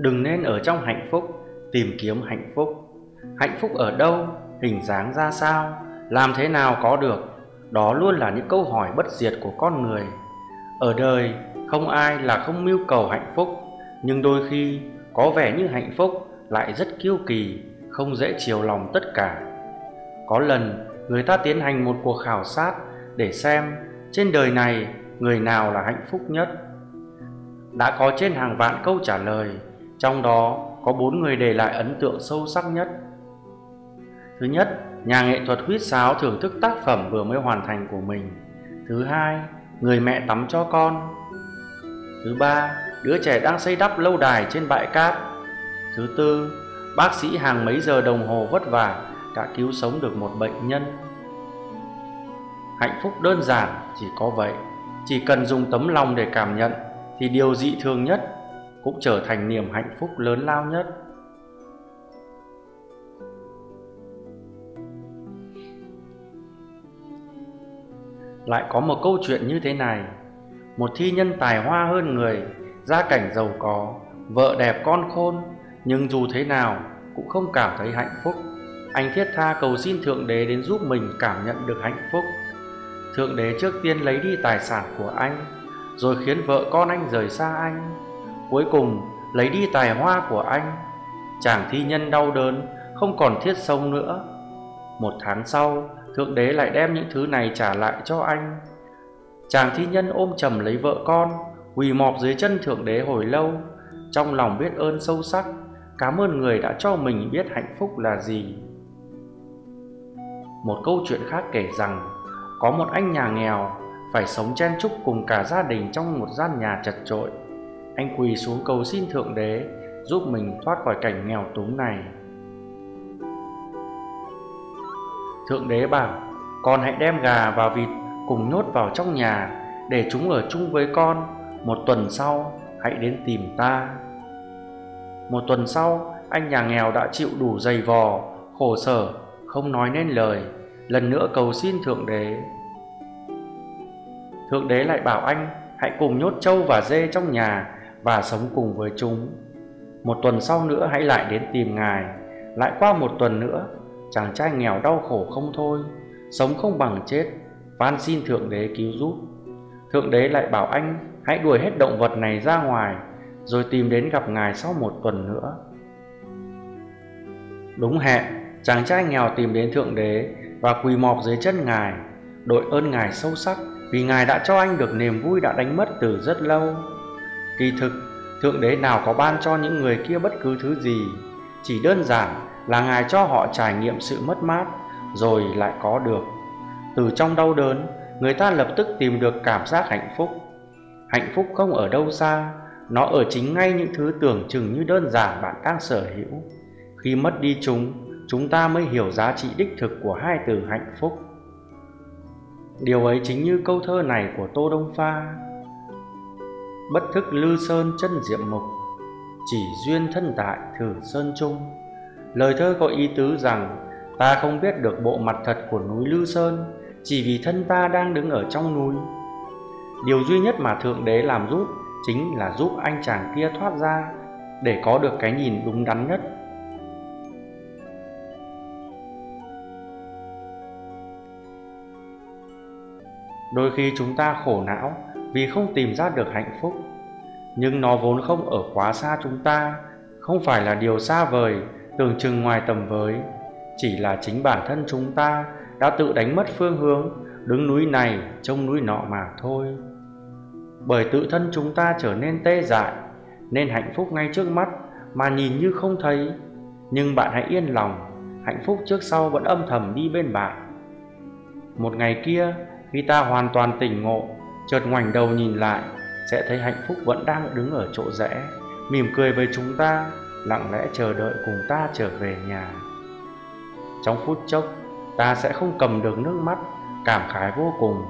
Đừng nên ở trong hạnh phúc tìm kiếm hạnh phúc. Hạnh phúc ở đâu, hình dáng ra sao, làm thế nào có được, đó luôn là những câu hỏi bất diệt của con người. Ở đời không ai là không mưu cầu hạnh phúc, nhưng đôi khi có vẻ như hạnh phúc lại rất kiêu kỳ, không dễ chiều lòng tất cả. Có lần người ta tiến hành một cuộc khảo sát để xem trên đời này người nào là hạnh phúc nhất. Đã có trên hàng vạn câu trả lời, trong đó có 4 người để lại ấn tượng sâu sắc nhất. Thứ nhất, nhà nghệ thuật huýt sáo thưởng thức tác phẩm vừa mới hoàn thành của mình. Thứ hai, người mẹ tắm cho con. Thứ ba, đứa trẻ đang xây đắp lâu đài trên bãi cát. Thứ tư, bác sĩ hàng mấy giờ đồng hồ vất vả đã cứu sống được một bệnh nhân. Hạnh phúc đơn giản chỉ có vậy. Chỉ cần dùng tấm lòng để cảm nhận thì điều dị thường nhất cũng trở thành niềm hạnh phúc lớn lao nhất. Lại có một câu chuyện như thế này. Một thi nhân tài hoa hơn người, gia cảnh giàu có, vợ đẹp con khôn, nhưng dù thế nào cũng không cảm thấy hạnh phúc. Anh thiết tha cầu xin Thượng Đế đến giúp mình cảm nhận được hạnh phúc. Thượng Đế trước tiên lấy đi tài sản của anh, rồi khiến vợ con anh rời xa anh, cuối cùng lấy đi tài hoa của anh. Chàng thi nhân đau đớn, không còn thiết sống nữa. 1 tháng sau, Thượng Đế lại đem những thứ này trả lại cho anh. Chàng thi nhân ôm chầm lấy vợ con, quỳ mọp dưới chân Thượng Đế hồi lâu, trong lòng biết ơn sâu sắc, cảm ơn người đã cho mình biết hạnh phúc là gì. Một câu chuyện khác kể rằng, có một anh nhà nghèo phải sống chen chúc cùng cả gia đình trong một gian nhà chật chội. Anh quỳ xuống cầu xin Thượng Đế giúp mình thoát khỏi cảnh nghèo túng này. Thượng Đế bảo, con hãy đem gà và vịt cùng nhốt vào trong nhà, để chúng ở chung với con. 1 tuần sau hãy đến tìm ta. 1 tuần sau, anh nhà nghèo đã chịu đủ dày vò, khổ sở, không nói nên lời, lần nữa cầu xin Thượng Đế. Thượng Đế lại bảo anh hãy cùng nhốt trâu và dê trong nhà và sống cùng với chúng. 1 tuần sau nữa hãy lại đến tìm Ngài. Lại qua 1 tuần nữa, chàng trai nghèo đau khổ không thôi, sống không bằng chết, van xin Thượng Đế cứu giúp. Thượng Đế lại bảo anh hãy đuổi hết động vật này ra ngoài, rồi tìm đến gặp Ngài sau 1 tuần nữa. Đúng hẹn, chàng trai nghèo tìm đến Thượng Đế và quỳ mọp dưới chân Ngài, đội ơn Ngài sâu sắc vì Ngài đã cho anh được niềm vui đã đánh mất từ rất lâu. Kỳ thực, Thượng Đế nào có ban cho những người kia bất cứ thứ gì, chỉ đơn giản là Ngài cho họ trải nghiệm sự mất mát, rồi lại có được. Từ trong đau đớn, người ta lập tức tìm được cảm giác hạnh phúc. Hạnh phúc không ở đâu xa, nó ở chính ngay những thứ tưởng chừng như đơn giản bạn đang sở hữu. Khi mất đi chúng ta mới hiểu giá trị đích thực của hai từ hạnh phúc. Điều ấy chính như câu thơ này của Tô Đông Pha. Bất thức Lư Sơn chân diệm mục, chỉ duyên thân tại thử sơn trung. Lời thơ có ý tứ rằng ta không biết được bộ mặt thật của núi Lư Sơn, chỉ vì thân ta đang đứng ở trong núi. Điều duy nhất mà Thượng Đế làm giúp chính là giúp anh chàng kia thoát ra, để có được cái nhìn đúng đắn nhất. Đôi khi chúng ta khổ não vì không tìm ra được hạnh phúc, nhưng nó vốn không ở quá xa chúng ta, không phải là điều xa vời, tưởng chừng ngoài tầm với. Chỉ là chính bản thân chúng ta đã tự đánh mất phương hướng, đứng núi này trông núi nọ mà thôi. Bởi tự thân chúng ta trở nên tê dại, nên hạnh phúc ngay trước mắt mà nhìn như không thấy. Nhưng bạn hãy yên lòng, hạnh phúc trước sau vẫn âm thầm đi bên bạn. Một ngày kia, khi ta hoàn toàn tỉnh ngộ, chợt ngoảnh đầu nhìn lại, sẽ thấy hạnh phúc vẫn đang đứng ở chỗ rẽ, mỉm cười với chúng ta, lặng lẽ chờ đợi cùng ta trở về nhà. Trong phút chốc, ta sẽ không cầm được nước mắt, cảm khái vô cùng,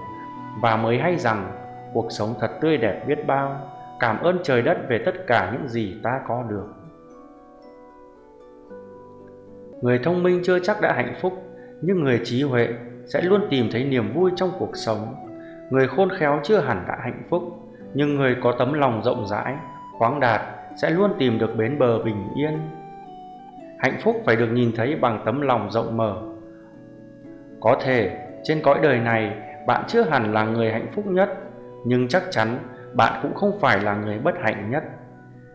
và mới hay rằng cuộc sống thật tươi đẹp biết bao. Cảm ơn trời đất về tất cả những gì ta có được. Người thông minh chưa chắc đã hạnh phúc, nhưng người trí huệ sẽ luôn tìm thấy niềm vui trong cuộc sống. Người khôn khéo chưa hẳn đã hạnh phúc, nhưng người có tấm lòng rộng rãi, khoáng đạt sẽ luôn tìm được bến bờ bình yên. Hạnh phúc phải được nhìn thấy bằng tấm lòng rộng mở. Có thể trên cõi đời này bạn chưa hẳn là người hạnh phúc nhất, nhưng chắc chắn bạn cũng không phải là người bất hạnh nhất.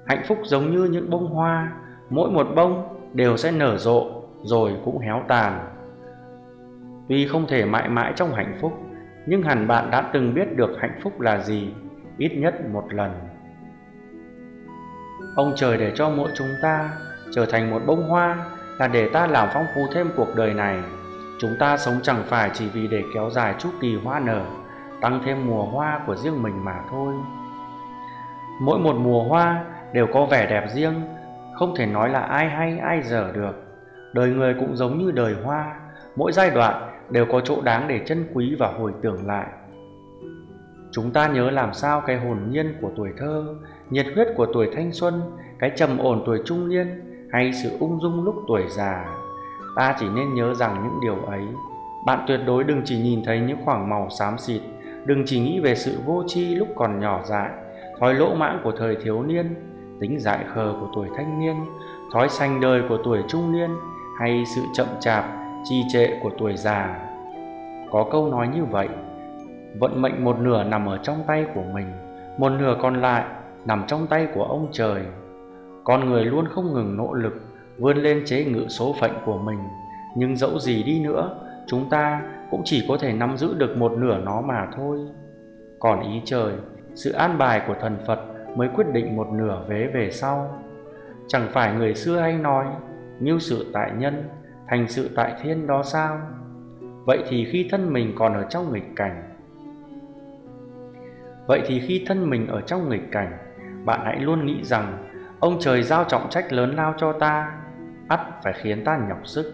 Hạnh phúc giống như những bông hoa, mỗi một bông đều sẽ nở rộ rồi cũng héo tàn. Tuy không thể mãi mãi trong hạnh phúc, nhưng hẳn bạn đã từng biết được hạnh phúc là gì, ít nhất một lần. Ông trời để cho mỗi chúng ta trở thành một bông hoa là để ta làm phong phú thêm cuộc đời này. Chúng ta sống chẳng phải chỉ vì để kéo dài chu kỳ hoa nở, tăng thêm mùa hoa của riêng mình mà thôi. Mỗi một mùa hoa đều có vẻ đẹp riêng, không thể nói là ai hay ai dở được. Đời người cũng giống như đời hoa, mỗi giai đoạn đều có chỗ đáng để trân quý và hồi tưởng lại. Chúng ta nhớ làm sao cái hồn nhiên của tuổi thơ, nhiệt huyết của tuổi thanh xuân, cái trầm ổn tuổi trung niên, hay sự ung dung lúc tuổi già. Ta chỉ nên nhớ rằng những điều ấy. Bạn tuyệt đối đừng chỉ nhìn thấy những khoảng màu xám xịt, đừng chỉ nghĩ về sự vô tri lúc còn nhỏ dại, thói lỗ mãng của thời thiếu niên, tính dại khờ của tuổi thanh niên, thói sành đời của tuổi trung niên, hay sự chậm chạp, trì trệ của tuổi già. Có câu nói như vậy: vận mệnh một nửa nằm ở trong tay của mình, một nửa còn lại nằm trong tay của ông trời. Con người luôn không ngừng nỗ lực vươn lên chế ngự số phận của mình, nhưng dẫu gì đi nữa, chúng ta cũng chỉ có thể nắm giữ được một nửa nó mà thôi. Còn ý trời, sự an bài của thần Phật mới quyết định một nửa vế về sau. Chẳng phải người xưa hay nói mưu sự tại nhân, thành sự tại thiên đó sao? Vậy thì khi thân mình ở trong nghịch cảnh, bạn hãy luôn nghĩ rằng ông trời giao trọng trách lớn lao cho ta, ắt phải khiến ta nhọc sức,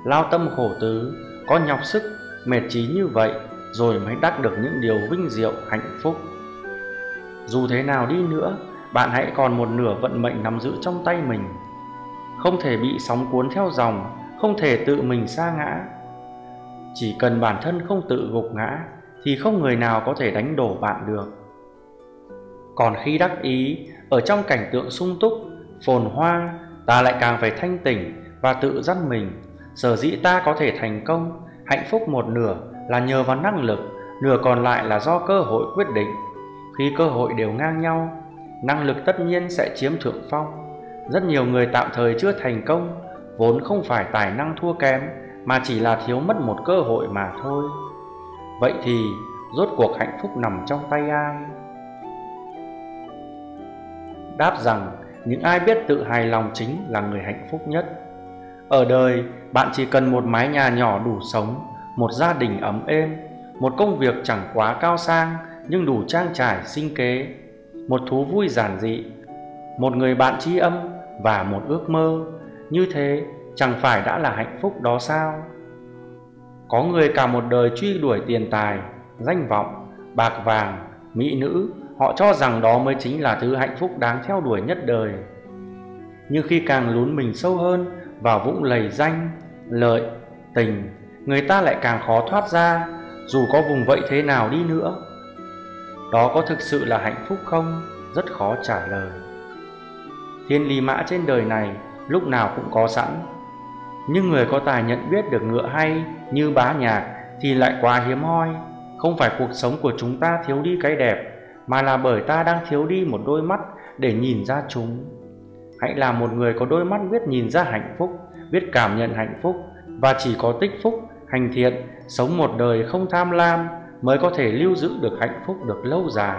lao tâm khổ tứ, có nhọc sức, mệt trí như vậy rồi mới đắc được những điều vinh diệu hạnh phúc. Dù thế nào đi nữa, bạn hãy còn một nửa vận mệnh nắm giữ trong tay mình, không thể bị sóng cuốn theo dòng, không thể tự mình sa ngã. Chỉ cần bản thân không tự gục ngã thì không người nào có thể đánh đổ bạn được. Còn khi đắc ý ở trong cảnh tượng sung túc, phồn hoa, ta lại càng phải thanh tỉnh và tự dắt mình. Sở dĩ ta có thể thành công, hạnh phúc một nửa là nhờ vào năng lực, nửa còn lại là do cơ hội quyết định. Khi cơ hội đều ngang nhau, năng lực tất nhiên sẽ chiếm thượng phong. Rất nhiều người tạm thời chưa thành công vốn không phải tài năng thua kém, mà chỉ là thiếu mất một cơ hội mà thôi. Vậy thì rốt cuộc hạnh phúc nằm trong tay ai? Đáp rằng những ai biết tự hài lòng chính là người hạnh phúc nhất. Ở đời, bạn chỉ cần một mái nhà nhỏ đủ sống, một gia đình ấm êm, một công việc chẳng quá cao sang nhưng đủ trang trải sinh kế, một thú vui giản dị, một người bạn tri âm và một ước mơ. Như thế chẳng phải đã là hạnh phúc đó sao? Có người cả một đời truy đuổi tiền tài, danh vọng, bạc vàng, mỹ nữ, họ cho rằng đó mới chính là thứ hạnh phúc đáng theo đuổi nhất đời. Nhưng khi càng lún mình sâu hơn vào vũng lầy danh, lợi, tình, người ta lại càng khó thoát ra, dù có vùng vẫy thế nào đi nữa. Đó có thực sự là hạnh phúc không? Rất khó trả lời. Thiên lý mã trên đời này lúc nào cũng có sẵn, nhưng người có tài nhận biết được ngựa hay như Bá Nhạc thì lại quá hiếm hoi. Không phải cuộc sống của chúng ta thiếu đi cái đẹp, mà là bởi ta đang thiếu đi một đôi mắt để nhìn ra chúng. Hãy là một người có đôi mắt biết nhìn ra hạnh phúc, biết cảm nhận hạnh phúc, và chỉ có tích phúc, hành thiện, sống một đời không tham lam mới có thể lưu giữ được hạnh phúc được lâu dài.